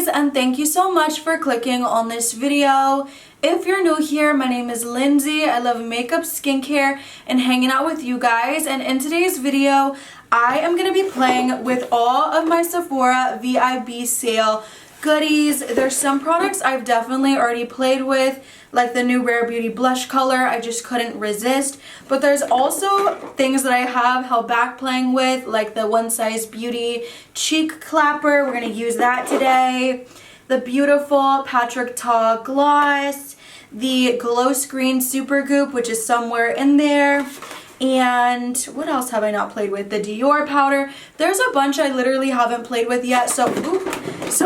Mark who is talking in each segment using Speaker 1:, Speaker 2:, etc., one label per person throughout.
Speaker 1: besties, and thank you so much for clicking on this video. If you're new here, my name is Lindsay. I love makeup, skincare, and hanging out with you guys. And in today's video, I am going to be playing with all of my Sephora VIB sale goodies. There's some products I've definitely already played with, like the new Rare Beauty blush color. I just couldn't resist. But there's also things that I have held back playing with, like the SIZE Beauty Cheek Clapper. We're going to use that today. The beautiful Patrick Ta gloss. The Glow Screen Super Goop, which is somewhere in there. And what else have I not played with? The Dior powder. There's a bunch I literally haven't played with yet. So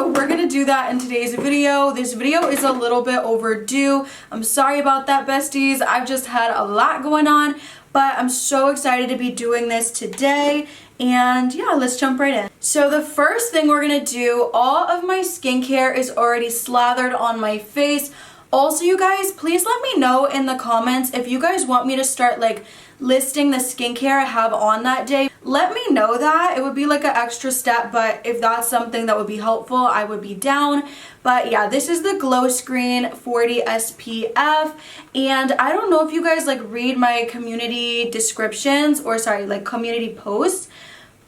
Speaker 1: we're going to do that in today's video. This video is a little bit overdue. I'm sorry about that, besties. I've just had a lot going on. But I'm so excited to be doing this today. And yeah, let's jump right in. So the first thing we're going to do, all of my skincare is already slathered on my face. Also, you guys, please let me know in the comments if you guys want me to start like listing the skincare I have on that day. Let me know that. It would be like an extra step, but if that's something that would be helpful, I would be down. But yeah, this is the Glow Screen 40 SPF, and I don't know if you guys like read my community descriptions, or sorry, like community posts,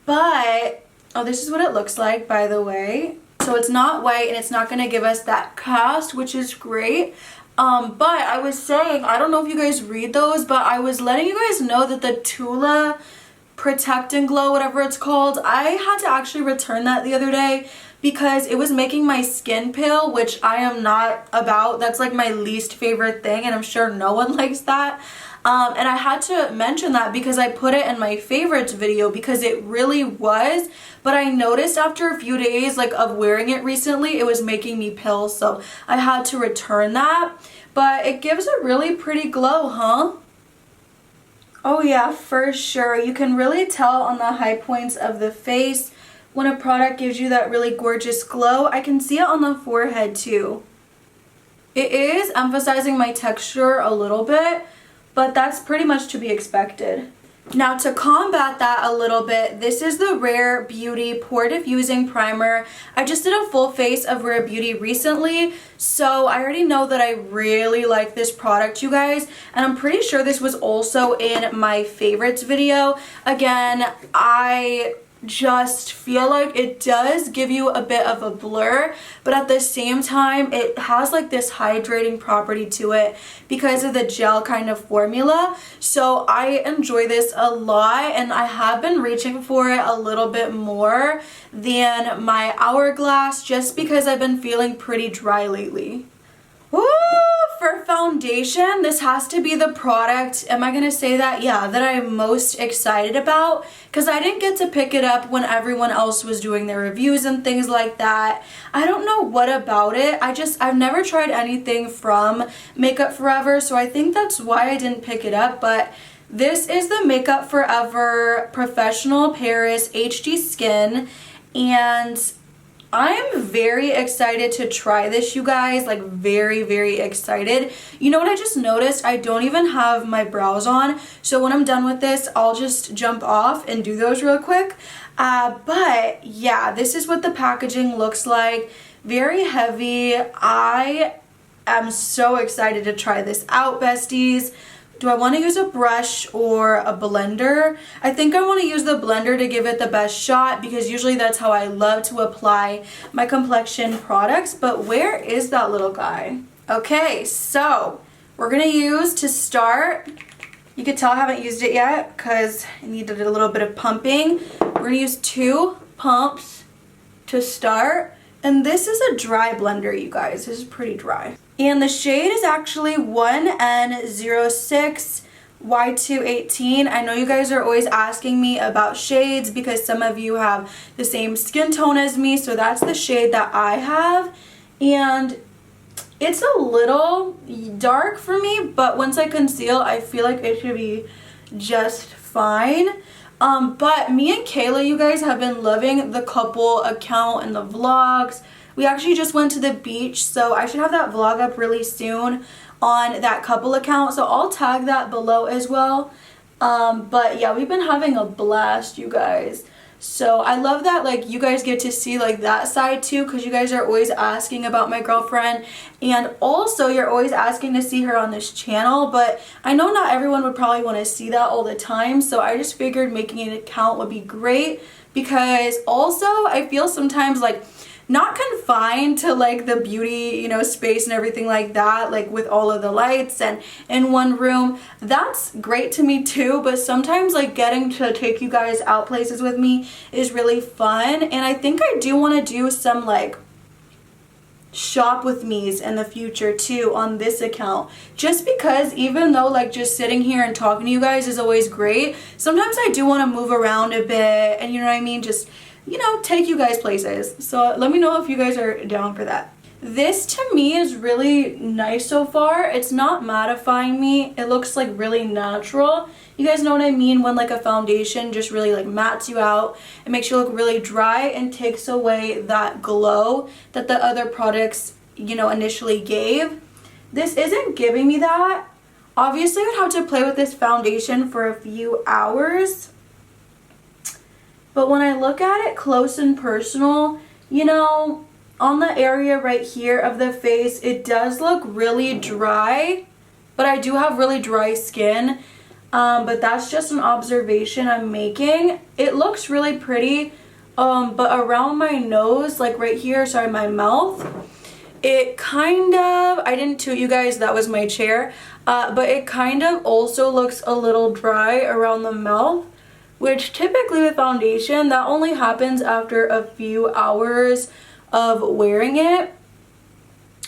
Speaker 1: but oh, this is what it looks like, by the way. So it's not white and it's not going to give us that cast, which is great. But I was saying, I don't know if you guys read those, but I was letting you guys know that the Tula Protect and Glow, whatever it's called, I had to actually return that the other day because it was making my skin pale, which I am not about. That's like my least favorite thing, and I'm sure no one likes that. And I had to mention that because I put it in my favorites video because it really was, but I noticed after a few days like of wearing it recently, it was making me pale, so I had to return that. But it gives a really pretty glow, huh? Oh yeah, for sure. You can really tell on the high points of the face when a product gives you that really gorgeous glow. I can see it on the forehead too. It is emphasizing my texture a little bit, but that's pretty much to be expected. Now to combat that a little bit, this is the Rare Beauty Pore Diffusing Primer. I just did a full face of Rare Beauty recently, so I already know that I really like this product, you guys, and I'm pretty sure this was also in my favorites video. Again, I just feel like it does give you a bit of a blur, but at the same time it has like this hydrating property to it because of the gel kind of formula. So I enjoy this a lot, and I have been reaching for it a little bit more than my Hourglass just because I've been feeling pretty dry lately. Woo! For foundation, this has to be the product, am I gonna say that? Yeah, that I'm most excited about, because I didn't get to pick it up when everyone else was doing their reviews and things like that. I don't know what about it. I've never tried anything from Makeup Forever, so I think that's why I didn't pick it up. But this is the Makeup Forever Professional Paris HD Skin, and I'm very excited to try this, you guys, like very, very excited. You know what I just noticed? I don't even have my brows on, so when I'm done with this, I'll just jump off and do those real quick. But yeah, this is what the packaging looks like. Very heavy. I am so excited to try this out, besties. Do I want to use a brush or a blender? I think I want to use the blender to give it the best shot because usually that's how I love to apply my complexion products. But where is that little guy? Okay, so we're going to use, to start, you can tell I haven't used it yet because it needed a little bit of pumping. We're going to use 2 pumps to start. And this is a dry blender, you guys. This is pretty dry. And the shade is actually 1N06 Y218. I know you guys are always asking me about shades because some of you have the same skin tone as me, so that's the shade that I have. And it's a little dark for me, but once I conceal, I feel like it should be just fine. But me and Kayla, you guys, have been loving the couple account and the vlogs. We actually just went to the beach, so I should have that vlog up really soon on that couple account, so I'll tag that below as well. But yeah, we've been having a blast, you guys. So I love that like you guys get to see like that side too, because you guys are always asking about my girlfriend, and also you're always asking to see her on this channel, but I know not everyone would probably want to see that all the time, so I just figured making an account would be great, because also I feel sometimes like not confined to like the beauty, you know, space and everything like that, like with all of the lights and in one room. That's great to me too, but sometimes like getting to take you guys out places with me is really fun, and I think I do want to do some like shop with me's in the future too on this account, just because even though like just sitting here and talking to you guys is always great, sometimes I do want to move around a bit and, you know what I mean, just, you know, take you guys places. So let me know if you guys are down for that. This to me is really nice so far. It's not mattifying me. It looks like really natural. You guys know what I mean when like a foundation just really like mattes you out. It makes you look really dry and takes away that glow that the other products, you know, initially gave. This isn't giving me that. Obviously, I would have to play with this foundation for a few hours. But when I look at it close and personal, you know, on the area right here of the face, it does look really dry, but I do have really dry skin. But that's just an observation I'm making. It looks really pretty, but around my nose, like right here, sorry, my mouth, it kind of, I didn't toot you guys, that was my chair, but it kind of also looks a little dry around the mouth, which typically with foundation, that only happens after a few hours of wearing it.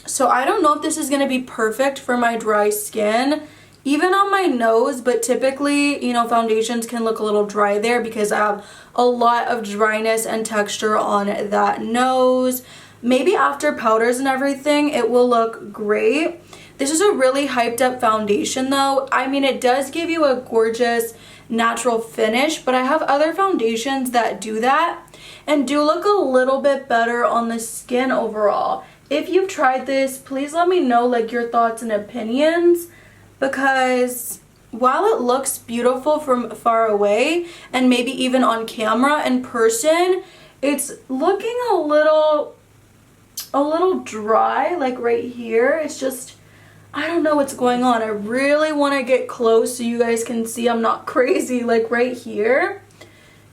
Speaker 1: So I don't know if this is going to be perfect for my dry skin, even on my nose, but typically, you know, foundations can look a little dry there because I have a lot of dryness and texture on that nose. Maybe after powders and everything, it will look great. This is a really hyped up foundation though. I mean, it does give you a gorgeous natural finish, but I have other foundations that do that and do look a little bit better on the skin overall. If you've tried this, please let me know like your thoughts and opinions, because while it looks beautiful from far away and maybe even on camera, in person it's looking a little dry, like right here. It's just, I don't know what's going on. I really want to get close so you guys can see I'm not crazy. Like right here,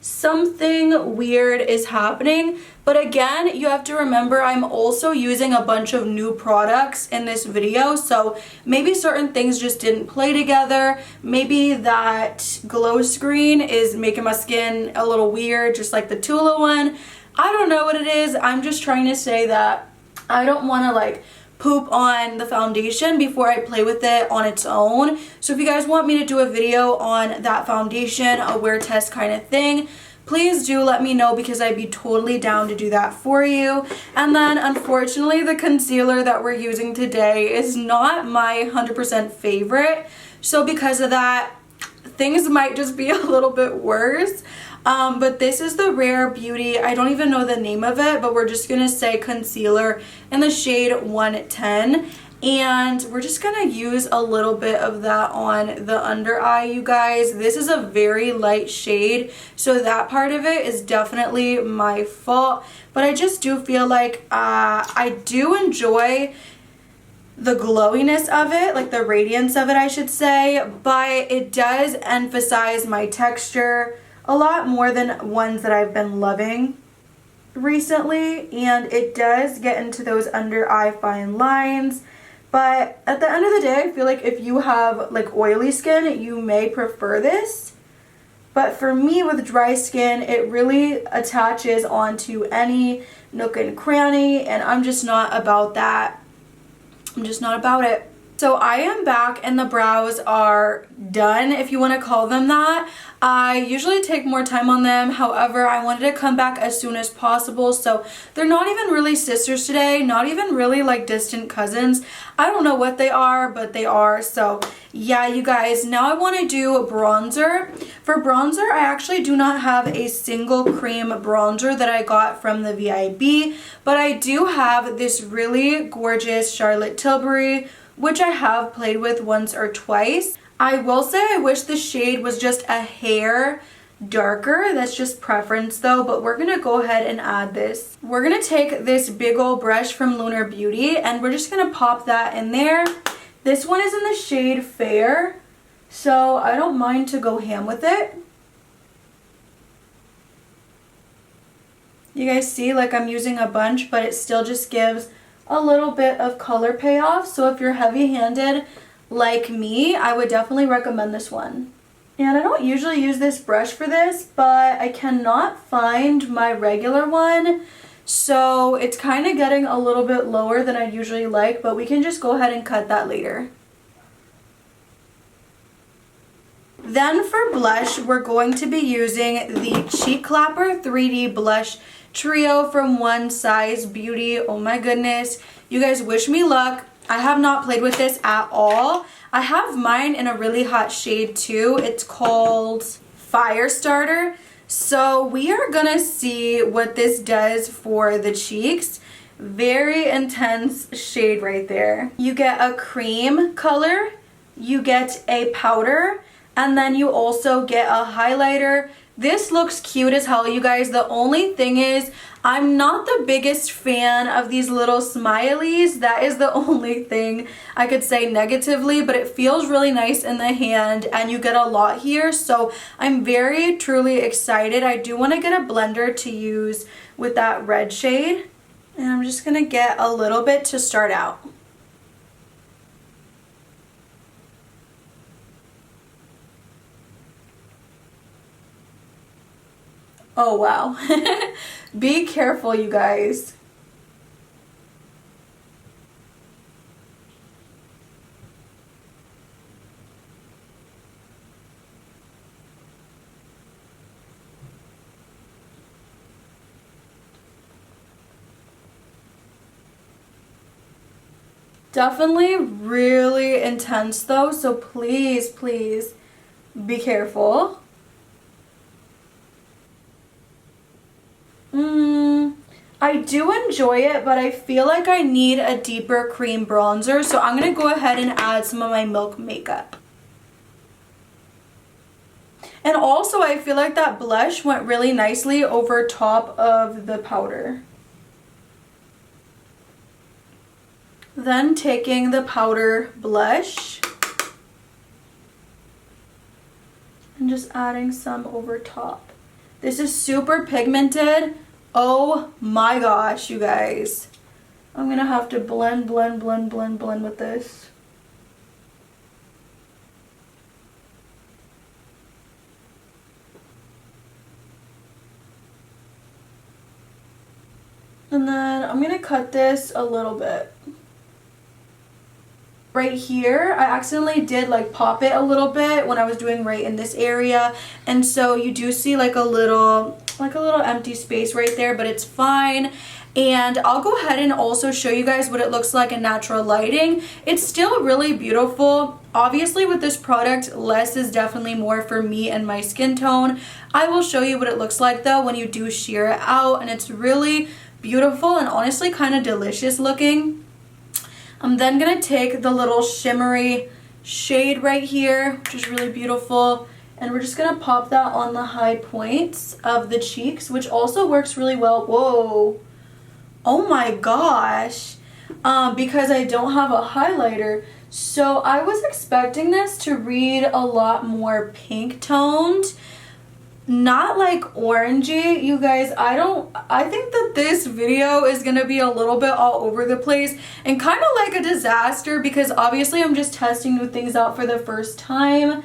Speaker 1: something weird is happening. But again, you have to remember I'm also using a bunch of new products in this video, so maybe certain things just didn't play together. Maybe that glow screen is making my skin a little weird, just like the Tula one. I don't know what it is. I'm just trying to say that I don't want to like poop on the foundation before I play with it on its own. So if you guys want me to do a video on that foundation, a wear test kind of thing, please do let me know, because I'd be totally down to do that for you. And then unfortunately, the concealer that we're using today is not my 100% favorite. So because of that, things might just be a little bit worse. But this is the Rare Beauty, I don't even know the name of it, but we're just gonna say concealer in the shade 110. And we're just gonna use a little bit of that on the under eye, you guys. This is a very light shade, so that part of it is definitely my fault. But I just do feel like I do enjoy the glowiness of it, like the radiance of it, I should say, but it does emphasize my texture a lot more than ones that I've been loving recently, and it does get into those under eye fine lines. But at the end of the day, I feel like if you have like oily skin, you may prefer this. But for me with dry skin, it really attaches onto any nook and cranny, and I'm just not about that. I'm just not about it. So I am back and the brows are done, if you want to call them that. I usually take more time on them. However, I wanted to come back as soon as possible. So they're not even really sisters today, not even really like distant cousins. I don't know what they are, but they are. So yeah, you guys, now I want to do bronzer. For bronzer, I actually do not have a single cream bronzer that I got from the VIB, but I do have this really gorgeous Charlotte Tilbury, which I have played with once or twice. I will say I wish the shade was just a hair darker. That's just preference though, but we're gonna go ahead and add this. We're gonna take this big old brush from Lunar Beauty and we're just gonna pop that in there. This one is in the shade Fair, so I don't mind to go ham with it. You guys see, like, I'm using a bunch, but it still just gives a little bit of color payoff. So if you're heavy-handed like me, I would definitely recommend this one. And I don't usually use this brush for this, but I cannot find my regular one. So it's kind of getting a little bit lower than I usually like, but we can just go ahead and cut that later. Then for blush, we're going to be using the Cheek Clapper 3D Blush Trio from Size Beauty. Oh my goodness. You guys wish me luck. I have not played with this at all. I have mine in a really hot shade too. It's called Firestarter. So we are gonna see what this does for the cheeks. Very intense shade right there. You get a cream color, you get a powder, and then you also get a highlighter. This looks cute as hell, you guys. The only thing is, I'm not the biggest fan of these little smileys. That is the only thing I could say negatively, but it feels really nice in the hand and you get a lot here. So I'm very truly excited. I do want to get a blender to use with that red shade. And I'm just going to get a little bit to start out. Oh wow. Be careful, you guys. Definitely really intense though, so please, please be careful. I do enjoy it, but I feel like I need a deeper cream bronzer, so I'm going to go ahead and add some of my Milk makeup. And also, I feel like that blush went really nicely over top of the powder. Then taking the powder blush and just adding some over top. This is super pigmented. Oh my gosh, you guys. I'm gonna have to blend with this. And then I'm gonna cut this a little bit. Right here, I accidentally did like pop it a little bit when I was doing right in this area. And so you do see like a little empty space right there, but it's fine. And I'll go ahead and also show you guys what it looks like in natural lighting. It's still really beautiful. Obviously with this product, less is definitely more for me and my skin tone. I will show you what it looks like though when you do sheer it out, and it's really beautiful and honestly kind of delicious looking. I'm then gonna take the little shimmery shade right here, which is really beautiful, and we're just gonna pop that on the high points of the cheeks, which also works really well. Whoa, oh my gosh, because I don't have a highlighter. So I was expecting this to read a lot more pink toned, not like orangey. You guys, I think that this video is gonna be a little bit all over the place and kind of like a disaster because obviously I'm just testing new things out for the first time.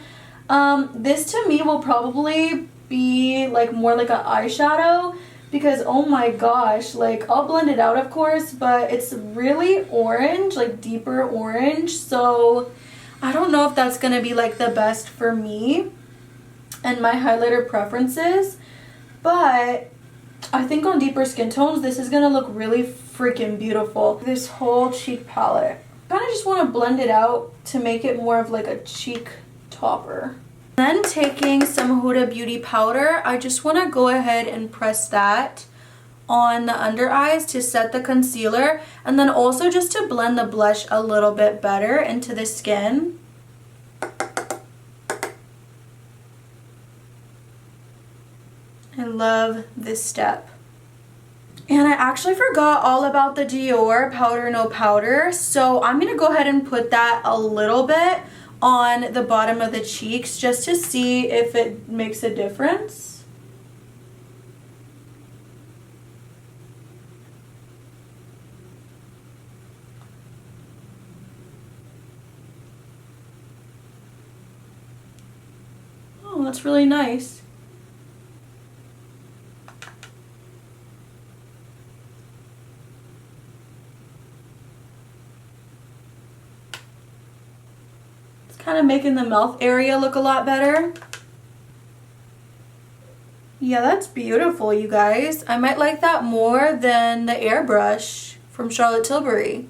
Speaker 1: This to me will probably be like more like an eyeshadow because oh my gosh, like I'll blend it out of course, but it's really orange, like deeper orange. So I don't know if that's gonna be like the best for me and my highlighter preferences, but I think on deeper skin tones this is gonna look really freaking beautiful. This whole cheek palette, kind of just want to blend it out to make it more of like a cheek topper. Then taking some Huda Beauty powder, I just want to go ahead and press that on the under eyes to set the concealer, and then also just to blend the blush a little bit better into the skin. love this step. And I actually forgot all about the Dior Powder No Powder, so I'm going to go ahead and put that a little bit on the bottom of the cheeks just to see if it makes a difference. Oh, that's really nice. Kind of making the mouth area look a lot better. Yeah, that's beautiful, you guys. I might like that more than the airbrush from Charlotte Tilbury.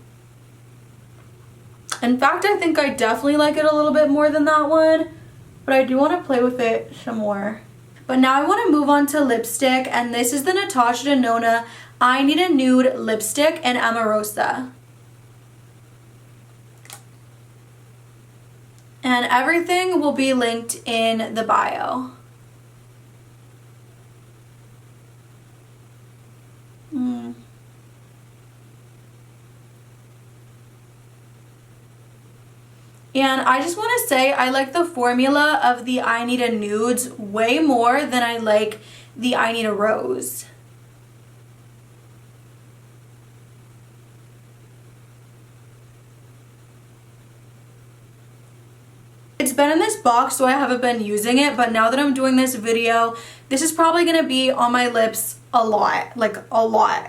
Speaker 1: In fact, I think I definitely like it a little bit more than that one, but I do want to play with it some more. But now I want to move on to lipstick, and this is the Natasha Denona I Need a Nude lipstick in Amorosa. And everything will be linked in the bio. And I just want to say I like the formula of the I Need a Nudes way more than I like the I Need a Rose. It's been in this box, so I haven't been using it, but now that I'm doing this video, this is probably going to be on my lips a lot, like a lot.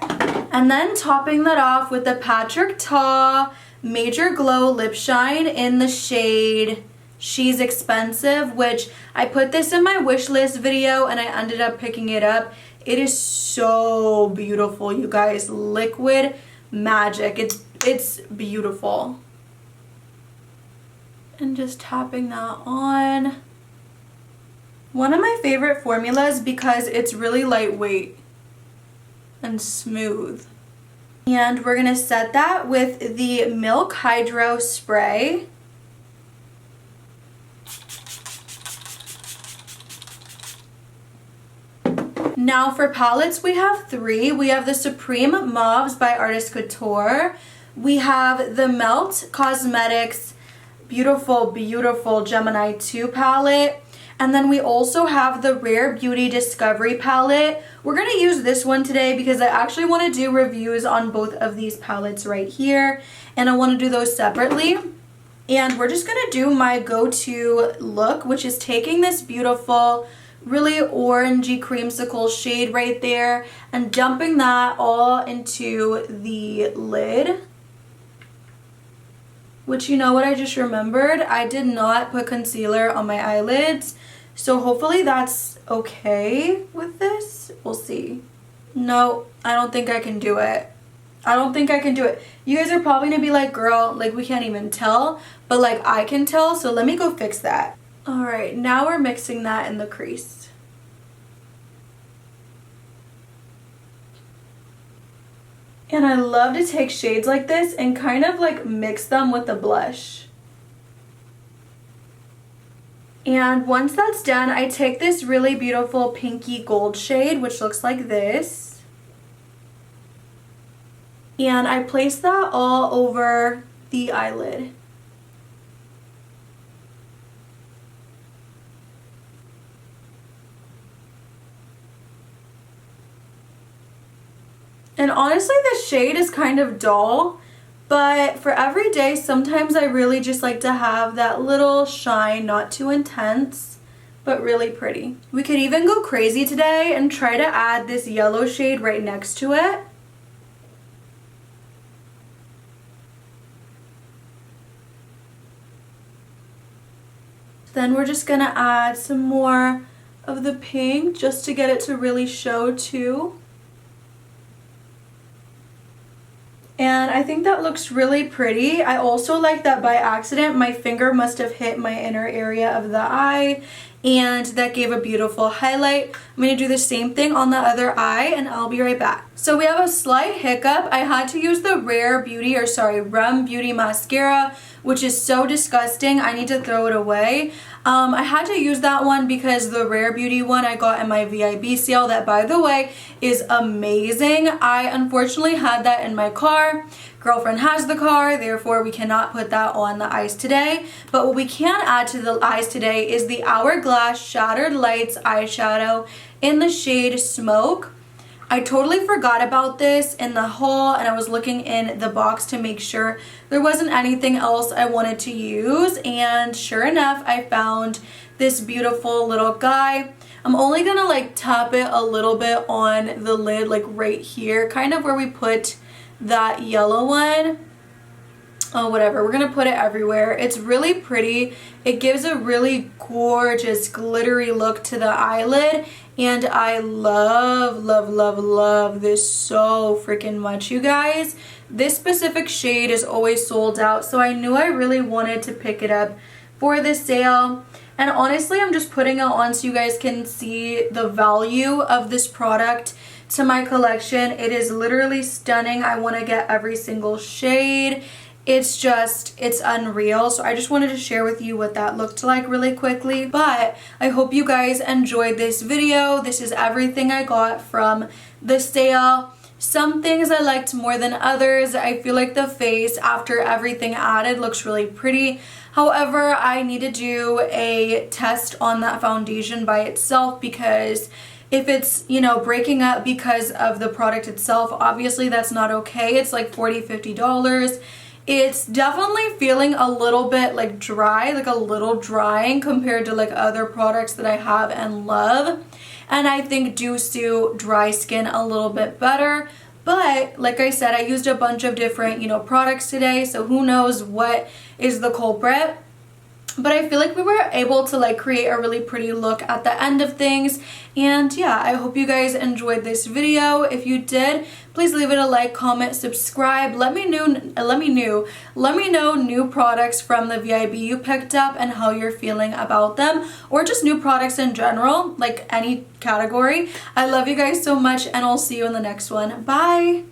Speaker 1: And then topping that off with the Patrick Ta Major Glow Lip Shine in the shade She's Expensive, which I put this in my wish list video and I ended up picking it up. It is so beautiful, you guys. Liquid magic. It's beautiful. And just tapping that on. One of my favorite formulas because it's really lightweight and smooth. And we're gonna set that with the Milk Hydro Spray. Now for palettes, we have three. We have the Supreme Mauves by Artist Couture. We have the Melt Cosmetics Beautiful Gemini 2 palette. And then we also have the Rare Beauty Discovery palette. We're going to use this one today because I actually want to do reviews on both of these palettes right here. And I want to do those separately. And we're just going to do my go-to look, which is taking this beautiful, really orangey creamsicle shade right there and dumping that all into the lid. Which, you know what I just remembered? I did not put concealer on my eyelids. So hopefully that's okay with this. We'll see. No, I don't think I can do it. I don't think I can do it. You guys are probably going to be like, girl, like we can't even tell. But like I can tell, so let me go fix that. Alright, now we're mixing that in the crease. And I love to take shades like this and kind of like mix them with the blush. And once that's done, I take this really beautiful pinky gold shade, which looks like this. And I place that all over the eyelid. And honestly, the shade is kind of dull, but for every day, sometimes I really just like to have that little shine, not too intense, but really pretty. We could even go crazy today and try to add this yellow shade right next to it. Then we're just gonna add some more of the pink just to get it to really show too. And I think that looks really pretty. I also like that by accident my finger must have hit my inner area of the eye and that gave a beautiful highlight. I'm going to do the same thing on the other eye, and I'll be right back. So we have a slight hiccup. I had to use the Rem Beauty mascara, which is so disgusting. I need to throw it away. I had to use that one because the Rare Beauty one I got in my VIB sale, that by the way is amazing. I unfortunately had that in my car. Girlfriend has the car, therefore we cannot put that on the eyes today. But what we can add to the eyes today is the Hourglass Shattered Lights eyeshadow in the shade Smoke. I totally forgot about this in the haul, and I was looking in the box to make sure there wasn't anything else I wanted to use, and sure enough I found this beautiful little guy. I'm only gonna like tap it a little bit on the lid, like right here, kind of where we put that yellow one. Oh, whatever, we're gonna put it everywhere. It's really pretty. It gives a really gorgeous glittery look to the eyelid, and I love this so freaking much, you guys. This specific shade is always sold out, so I knew I really wanted to pick it up for this sale. And honestly, I'm just putting it on so you guys can see the value of this product to my collection. It is literally stunning. I want to get every single shade. It's unreal. So I just wanted to share with you what that looked like really quickly. But I hope you guys enjoyed this video. This is everything I got from the sale. Some things I liked more than others. I feel like the face, after everything added, looks really pretty. However, I need to do a test on that foundation by itself, because if it's, you know, breaking up because of the product itself, obviously that's not okay. It's like $40–50. It's definitely feeling a little bit like dry, like a little drying compared to like other products that I have and love. And I think do suit dry skin a little bit better. But like I said, I used a bunch of different, you know, products today, so who knows what is the culprit. But I feel like we were able to like create a really pretty look at the end of things. And yeah, I hope you guys enjoyed this video. If you did, please leave it a like, comment, subscribe. Let me know new products from the VIB you picked up and how you're feeling about them, or just new products in general, like any category. I love you guys so much, and I'll see you in the next one. Bye.